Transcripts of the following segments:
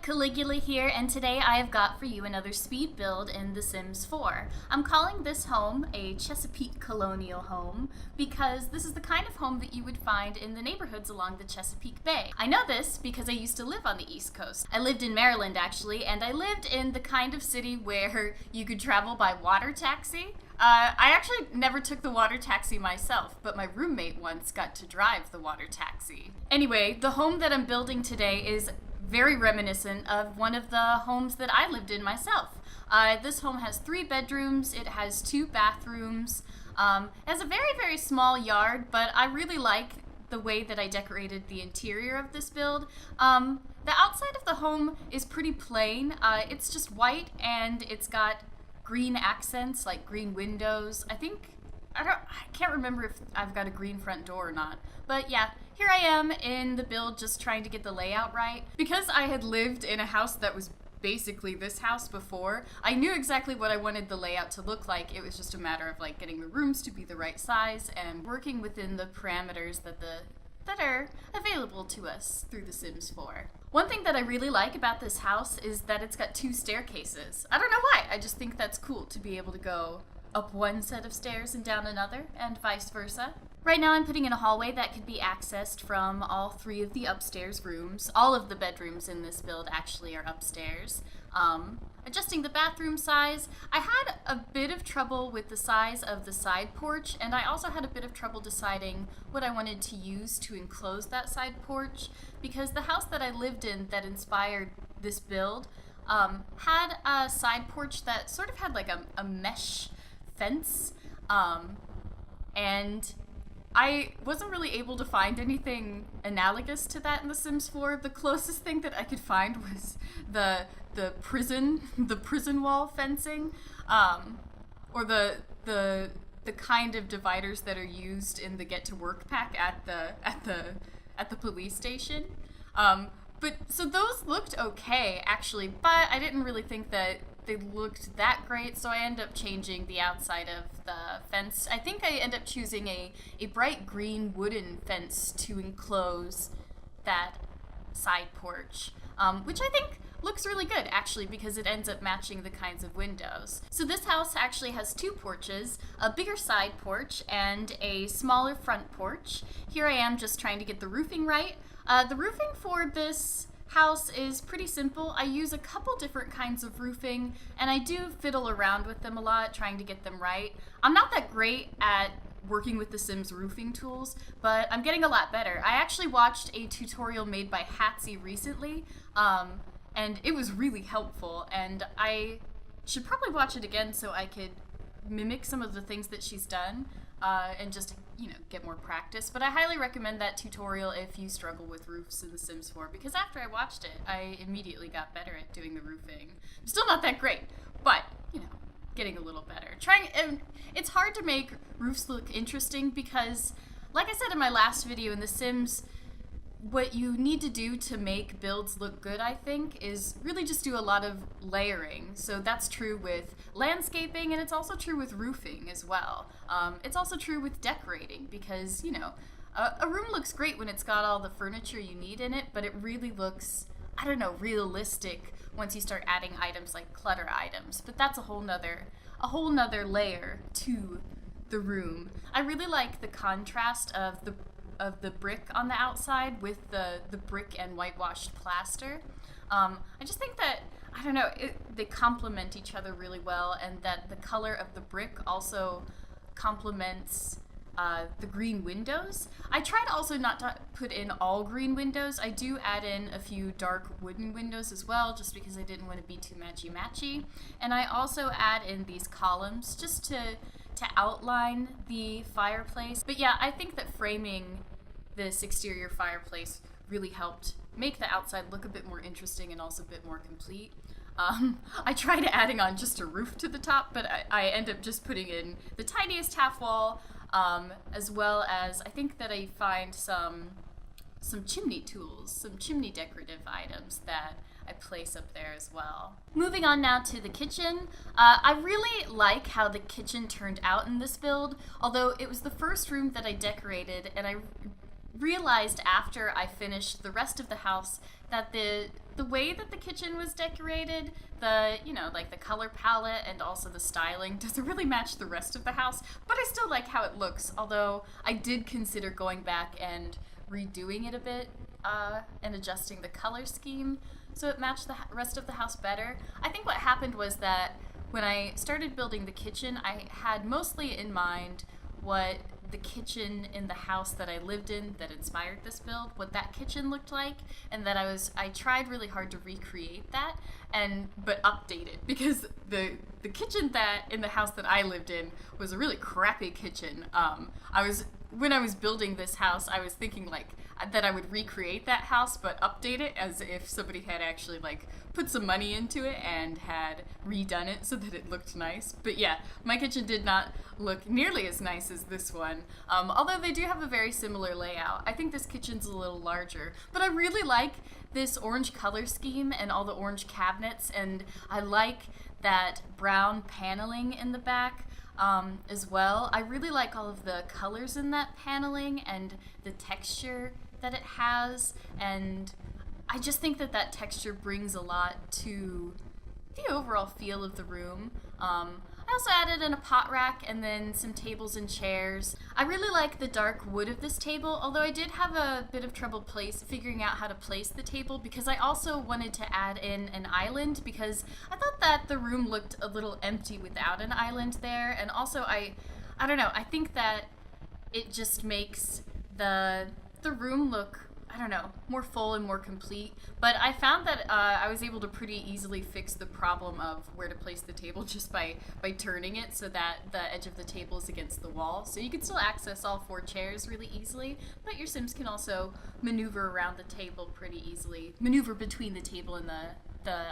Caligula here, and today I have got for you another speed build in The Sims 4. I'm calling this home a Chesapeake Colonial home because this is the kind of home that you would find in the neighborhoods along the Chesapeake Bay. I know this because I used to live on the East Coast. I lived in Maryland actually, and I lived in the kind of city where you could travel by water taxi. I actually never took the water taxi myself, but my roommate once got to drive the water taxi. Anyway, the home that I'm building today is very reminiscent of one of the homes that I lived in myself. This home has 3 bedrooms, it has 2 bathrooms, it has a very, very small yard, but I really like the way that I decorated the interior of this build. The outside of the home is pretty plain. It's just white and it's got green accents, like green windows. I can't remember if I've got a green front door or not. But yeah, here I am in the build just trying to get the layout right. Because I had lived in a house that was basically this house before, I knew exactly what I wanted the layout to look like. It was just a matter of like getting the rooms to be the right size and working within the parameters that are available to us through The Sims 4. One thing that I really like about this house is that it's got 2 staircases. I don't know why, I just think that's cool to be able to go up one set of stairs and down another, and vice versa. Right now I'm putting in a hallway that could be accessed from all 3 of the upstairs rooms. All of the bedrooms in this build actually are upstairs. Adjusting the bathroom size, I had a bit of trouble with the size of the side porch, and I also had a bit of trouble deciding what I wanted to use to enclose that side porch, because the house that I lived in that inspired this build had a side porch that sort of had like a mesh fence, and I wasn't really able to find anything analogous to that in The Sims 4. The closest thing that I could find was the prison wall fencing, or the kind of dividers that are used in the Get to Work pack at the police station. But so those looked okay actually, but I didn't really think that they looked that great, so I ended up changing the outside of the fence. I think I ended up choosing a bright green wooden fence to enclose that side porch, which I think looks really good actually because it ends up matching the kinds of windows. So this house actually has 2 porches, a bigger side porch and a smaller front porch. Here I am just trying to get the roofing right. The roofing for this house is pretty simple. I use a couple different kinds of roofing, and I do fiddle around with them a lot, trying to get them right. I'm not that great at working with the Sims roofing tools, but I'm getting a lot better. I actually watched a tutorial made by Hatsy recently, and it was really helpful, and I should probably watch it again so I could mimic some of the things that she's done, and just get more practice. But I highly recommend that tutorial if you struggle with roofs in The Sims 4, because after I watched it, I immediately got better at doing the roofing. I'm still not that great, but, getting a little better. And it's hard to make roofs look interesting because, like I said in my last video in The Sims, what you need to do to make builds look good, I think, is really just do a lot of layering. So that's true with landscaping, and it's also true with roofing as well. It's also true with decorating because, a room looks great when it's got all the furniture you need in it, but it really looks, realistic once you start adding items like clutter items. But that's a whole nother layer to the room. I really like the contrast of the brick on the outside with the brick and whitewashed plaster. I just think that, they complement each other really well, and that the color of the brick also complements the green windows. I tried also not to put in all green windows. I do add in a few dark wooden windows as well, just because I didn't want to be too matchy-matchy. And I also add in these columns just to outline the fireplace. But yeah, I think that framing this exterior fireplace really helped make the outside look a bit more interesting and also a bit more complete. I tried adding on just a roof to the top, but I end up just putting in the tiniest half wall, as well as I think that I find some chimney tools, some chimney decorative items that I place up there as well. Moving on now to the kitchen. I really like how the kitchen turned out in this build, although it was the first room that I decorated, and I realized after I finished the rest of the house that the way that the kitchen was decorated, like the color palette and also the styling doesn't really match the rest of the house, but I still like how it looks, although I did consider going back and redoing it a bit and adjusting the color scheme so it matched the rest of the house better. I think what happened was that when I started building the kitchen, I had mostly in mind what the kitchen in the house that I lived in that inspired this build, what that kitchen looked like, and that I tried really hard to recreate that but update it, because the kitchen that in the house that I lived in was a really crappy kitchen. When I was building this house, I was thinking like that I would recreate that house but update it as if somebody had actually like put some money into it and had redone it so that it looked nice. But yeah, my kitchen did not look nearly as nice as this one, although they do have a very similar layout. I think this kitchen's a little larger, but I really like this orange color scheme and all the orange cabinets, and I like that brown paneling in the back. As well. I really like all of the colors in that paneling and the texture that it has, and I just think that texture brings a lot to the overall feel of the room. I also added in a pot rack and then some tables and chairs. I really like the dark wood of this table, although I did have a bit of trouble figuring out how to place the table, because I also wanted to add in an island, because I thought that the room looked a little empty without an island there, and also I don't know, I think that it just makes the room look, I don't know, more full and more complete. But I found that I was able to pretty easily fix the problem of where to place the table just by turning it so that the edge of the table is against the wall. So you can still access all 4 chairs really easily, but your Sims can also maneuver around the table pretty easily, maneuver between the table and the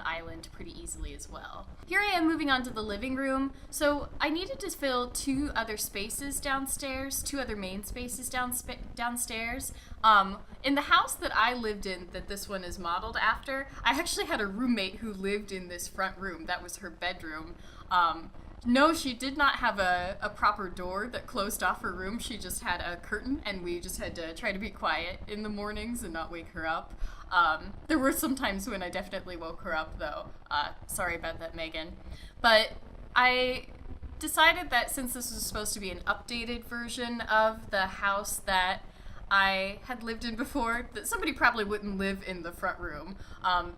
island pretty easily as well. Here I am moving on to the living room. So I needed to fill 2 other spaces downstairs, 2 other main spaces downstairs. In the house that I lived in, that this one is modeled after, I actually had a roommate who lived in this front room. That was her bedroom. No, she did not have a proper door that closed off her room. She just had a curtain, and we just had to try to be quiet in the mornings and not wake her up. There were some times when I definitely woke her up, though. Sorry about that, Megan. But I decided that since this was supposed to be an updated version of the house that I had lived in before, that somebody probably wouldn't live in the front room.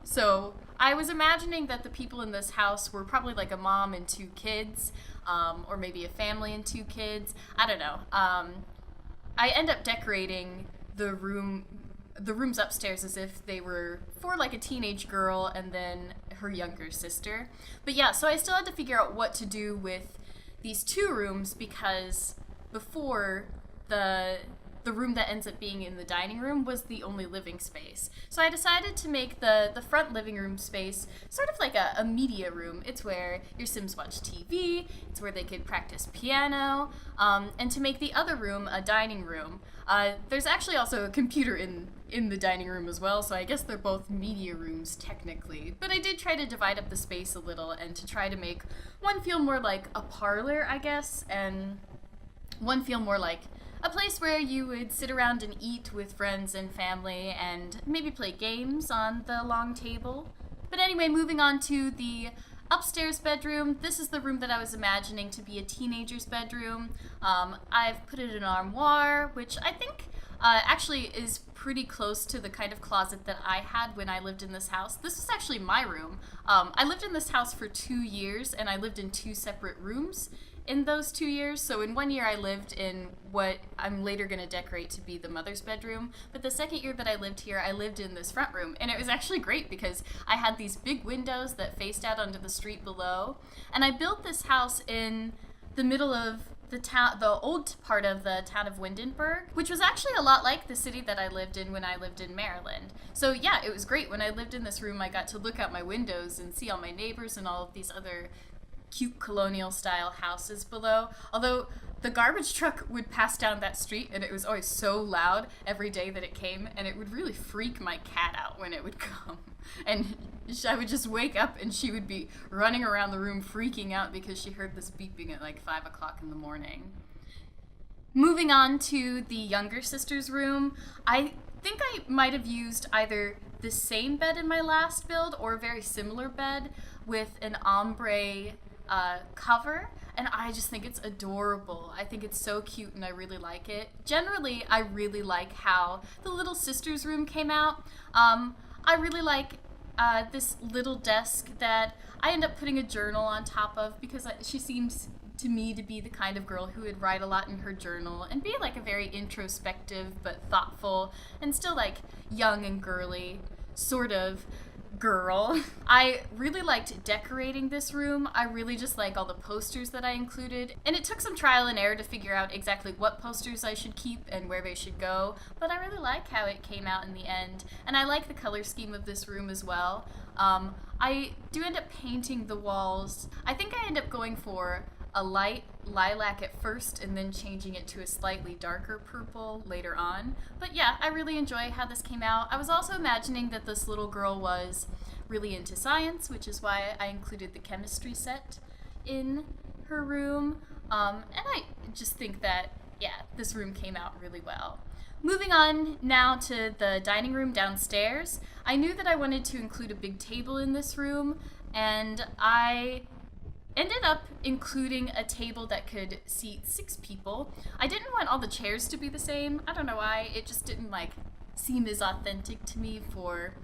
So I was imagining that the people in this house were probably like a mom and 2 kids, or maybe a family and 2 kids. I don't know. I end up decorating the rooms upstairs as if they were for like a teenage girl and then her younger sister. But yeah, so I still had to figure out what to do with these 2 rooms, because before the room that ends up being in the dining room was the only living space. So I decided to make the front living room space sort of like a media room. It's where your Sims watch TV, it's where they could practice piano, and to make the other room a dining room. There's actually also a computer in the dining room as well, so I guess they're both media rooms technically. But I did try to divide up the space a little and to try to make one feel more like a parlor, I guess, and one feel more like a place where you would sit around and eat with friends and family and maybe play games on the long table. But anyway, moving on to the upstairs bedroom. This is the room that I was imagining to be a teenager's bedroom. I've put it in an armoire, which I think actually is pretty close to the kind of closet that I had when I lived in this house. This was actually my room. I lived in this house for 2 years, and I lived in 2 separate rooms in those 2 years. So in 1 year I lived in what I'm later going to decorate to be the mother's bedroom, but the second year that I lived here, I lived in this front room, and it was actually great because I had these big windows that faced out onto the street below, and I built this house in the middle of the old part of the town of Windenburg, which was actually a lot like the city that I lived in when I lived in Maryland. So yeah, it was great. When I lived in this room, I got to look out my windows and see all my neighbors and all of these other cute colonial style houses below. Although the garbage truck would pass down that street, and it was always so loud every day that it came, and it would really freak my cat out when it would come. And I would just wake up and she would be running around the room freaking out because she heard this beeping at like 5 o'clock in the morning. Moving on to the younger sister's room, I think I might have used either the same bed in my last build or a very similar bed with an ombre cover, and I just think it's adorable. I think it's so cute and I really like it. Generally, I really like how the little sister's room came out. I really like this little desk that I end up putting a journal on top of because she seems to me to be the kind of girl who would write a lot in her journal and be like a very introspective but thoughtful and still like young and girly sort of girl. I really liked decorating this room. I really just like all the posters that I included, and it took some trial and error to figure out exactly what posters I should keep and where they should go, but I really like how it came out in the end, and I like the color scheme of this room as well. I do end up painting the walls. I think I end up going for a light lilac at first and then changing it to a slightly darker purple later on. But yeah, I really enjoy how this came out. I was also imagining that this little girl was really into science, which is why I included the chemistry set in her room. And I just think that, yeah, this room came out really well. Moving on now to the dining room downstairs. I knew that I wanted to include a big table in this room, and I ended up including a table that could seat 6 people. I didn't want all the chairs to be the same. I don't know why. It just didn't like seem as authentic to me for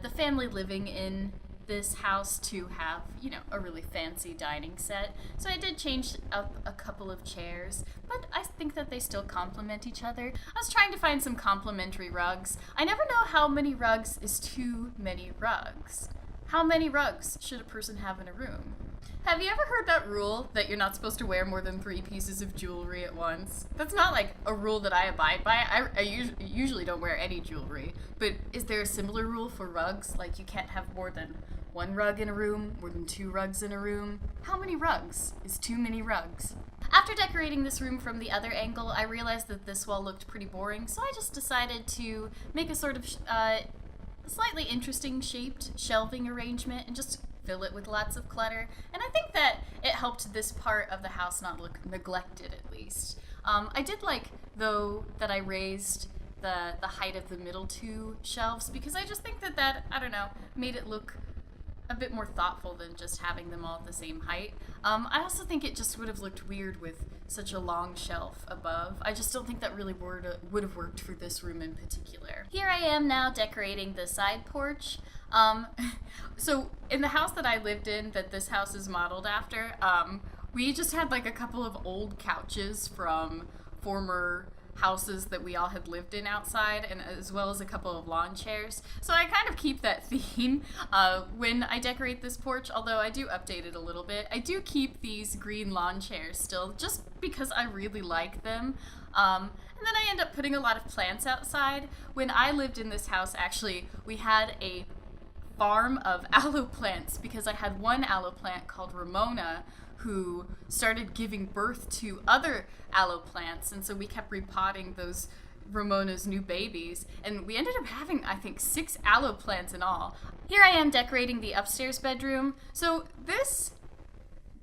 the family living in this house to have, you know, a really fancy dining set. So I did change up a couple of chairs, but I think that they still complement each other. I was trying to find some complementary rugs. I never know how many rugs is too many rugs. How many rugs should a person have in a room? Have you ever heard that rule that you're not supposed to wear more than 3 pieces of jewelry at once? That's not like a rule that I abide by. I usually don't wear any jewelry. But is there a similar rule for rugs? Like you can't have more than 1 rug in a room, more than 2 rugs in a room? How many rugs is too many rugs? After decorating this room from the other angle, I realized that this wall looked pretty boring, so I just decided to make a sort of slightly interesting shaped shelving arrangement and just fill it with lots of clutter, and I think that it helped this part of the house not look neglected, at least. I did like, though, that I raised the height of the middle 2 shelves, because I just think that, I don't know, made it look a bit more thoughtful than just having them all at the same height. I also think it just would have looked weird with such a long shelf above. I just don't think that really would have worked for this room in particular. Here I am now decorating the side porch. So in the house that I lived in, that this house is modeled after, we just had like a couple of old couches from former houses that we all had lived in outside, and as well as a couple of lawn chairs. So I kind of keep that theme when I decorate this porch, although I do update it a little bit. I do keep these green lawn chairs still, just because I really like them. And then I end up putting a lot of plants outside. When I lived in this house, actually, we had a farm of aloe plants because I had one aloe plant called Ramona who started giving birth to other aloe plants, and so we kept repotting those Ramona's new babies, and we ended up having, I think, 6 aloe plants in all. Here I am decorating the upstairs bedroom. So this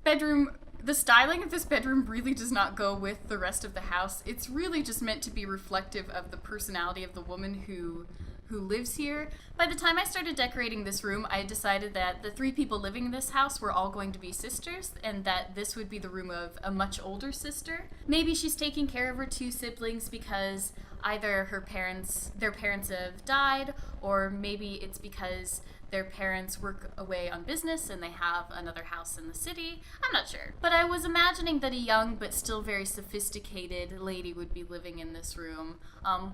bedroom, the styling of this bedroom really does not go with the rest of the house. It's really just meant to be reflective of the personality of the woman who lives here. By the time I started decorating this room, I decided that the 3 people living in this house were all going to be sisters, and that this would be the room of a much older sister. Maybe she's taking care of her 2 siblings because either their parents have died, or maybe it's because their parents work away on business and they have another house in the city. I'm not sure. But I was imagining that a young but still very sophisticated lady would be living in this room,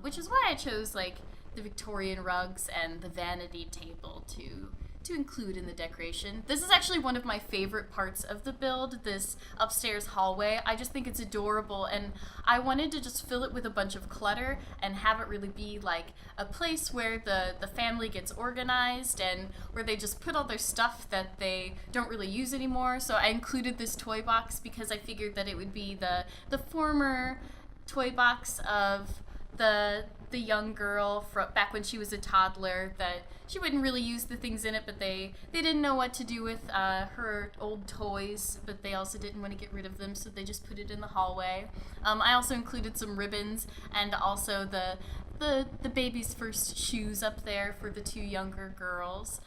which is why I chose like the Victorian rugs and the vanity table to include in the decoration. This is actually one of my favorite parts of the build, this upstairs hallway. I just think it's adorable, and I wanted to just fill it with a bunch of clutter and have it really be like a place where the family gets organized and where they just put all their stuff that they don't really use anymore. So I included this toy box because I figured that it would be the former toy box of the the young girl back when she was a toddler, that she wouldn't really use the things in it, but they didn't know what to do with her old toys, but they also didn't want to get rid of them, so they just put it in the hallway. I also included some ribbons and also the baby's first shoes up there for the two younger girls.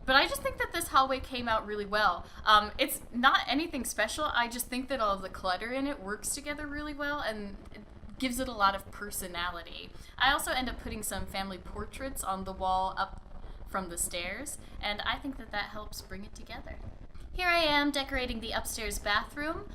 But I just think that this hallway came out really well. It's not anything special. I just think that all of the clutter in it works together really well, and it gives it a lot of personality. I also end up putting some family portraits on the wall up from the stairs, and I think that that helps bring it together. Here I am decorating the upstairs bathroom.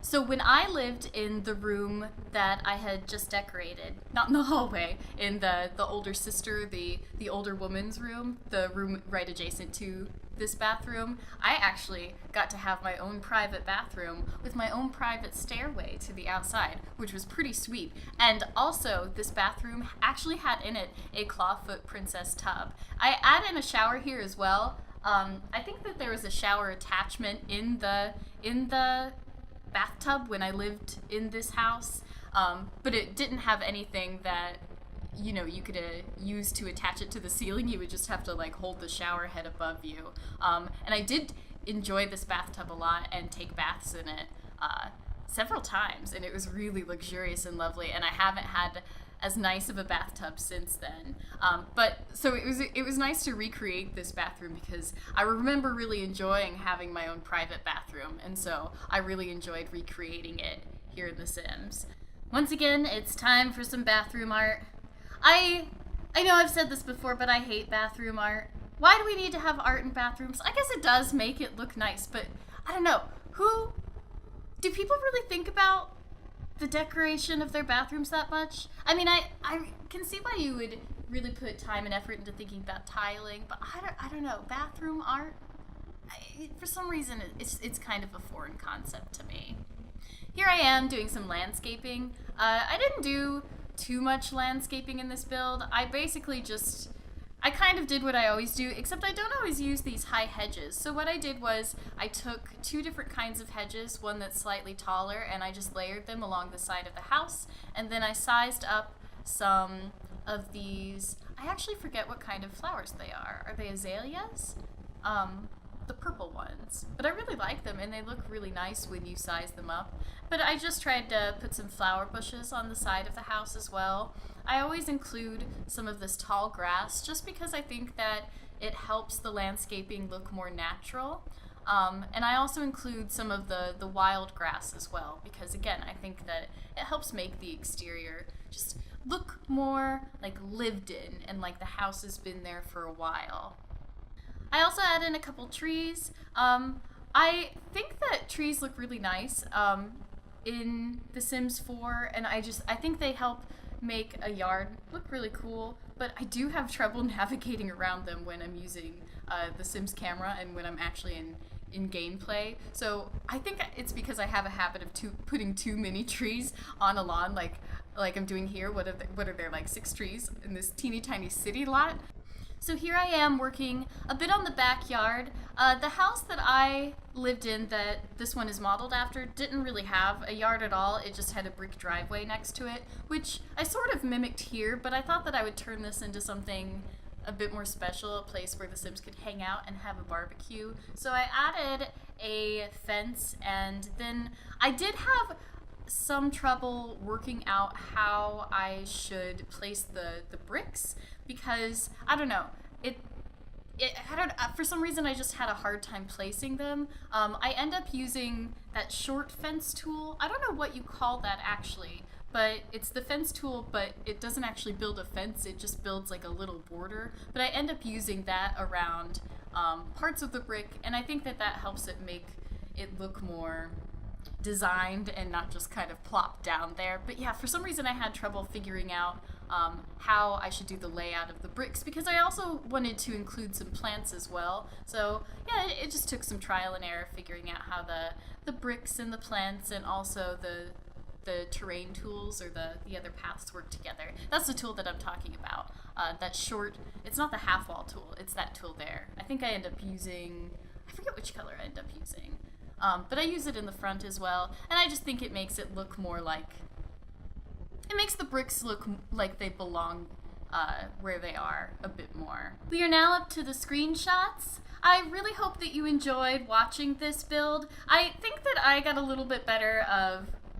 So when I lived in the room that I had just decorated, not in the hallway, in the older sister, the older woman's room, the room right adjacent to this bathroom, I actually got to have my own private bathroom with my own private stairway to the outside, which was pretty sweet. And also, this bathroom actually had in it a clawfoot princess tub. I add in a shower here as well. I think that there was a shower attachment in the bathtub when I lived in this house, but it didn't have anything that you could use to attach it to the ceiling. You would just have to hold the shower head above you, and I did enjoy this bathtub a lot and take baths in it several times, and it was really luxurious and lovely, and I haven't had as nice of a bathtub since then. But so it was nice to recreate this bathroom because I remember really enjoying having my own private bathroom, and so I really enjoyed recreating it here in The Sims. Once again, it's time for some bathroom art. I know I've said this before, but I hate bathroom art. Why do we need to have art in bathrooms? I guess it does make it look nice, but I don't know. Do people really think about the decoration of their bathrooms that much? I mean, I can see why you would really put time and effort into thinking about tiling, but I don't know, bathroom art? For some reason, it's kind of a foreign concept to me. Here I am doing some landscaping. I didn't do too much landscaping in this build. I basically I kind of did what I always do, except I don't always use these high hedges. So what I did was I took two different kinds of hedges, one that's slightly taller, and I just layered them along the side of the house. And then I sized up some of these, I actually forget what kind of flowers they are. Are they azaleas? The purple ones. But I really like them, and they look really nice when you size them up. But I just tried to put some flower bushes on the side of the house as well. I always include some of this tall grass just because I think that it helps the landscaping look more natural. And I also include some of the wild grass as well because, again, I think that it helps make the exterior just look more lived in and like the house has been there for a while. I also add in a couple trees. I think that trees look really nice in The Sims 4, and I think they help make a yard look really cool, but I do have trouble navigating around them when I'm using the Sims camera and when I'm actually in gameplay. So I think it's because I have a habit of putting too many trees on a lawn, like I'm doing here. What are there, 6 trees in this teeny tiny city lot? So here I am working a bit on the backyard. The house that I lived in, that this one is modeled after, didn't really have a yard at all. It just had a brick driveway next to it, which I sort of mimicked here, but I thought that I would turn this into something a bit more special, a place where the Sims could hang out and have a barbecue. So I added a fence, and then I did have some trouble working out how I should place the bricks because I don't know, for some reason I just had a hard time placing them. I end up using that short fence tool. I don't know what you call that actually, but it's the fence tool, but it doesn't actually build a fence, it just builds a little border. But I end up using that around parts of the brick, and I think that helps it make it look more designed and not just kind of plopped down there. But yeah, for some reason I had trouble figuring out how I should do the layout of the bricks because I also wanted to include some plants as well. So yeah, it just took some trial and error figuring out how the bricks and the plants and also the terrain tools or the other paths work together. That's the tool that I'm talking about. That short, it's not the half wall tool, it's that tool there. I think I end up using, I forget which color I end up using. But I use it in the front as well, and I just think it makes it look more like, it makes the bricks look like they belong where they are a bit more. We are now up to the screenshots. I really hope that you enjoyed watching this build. I think that I got a little bit better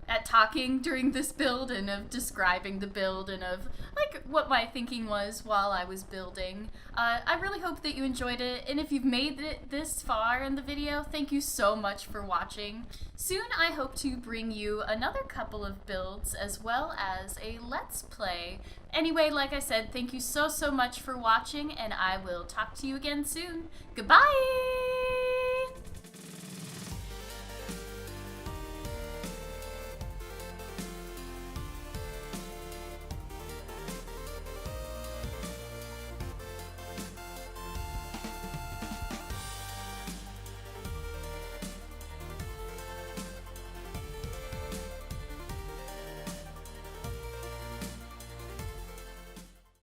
at talking during this build and of describing the build and of like what my thinking was while I was building. I really hope that you enjoyed it, and if you've made it this far in the video, thank you so much for watching. Soon I hope to bring you another couple of builds as well as a Let's Play. Anyway, like I said, thank you so much for watching, and I will talk to you again soon. Goodbye!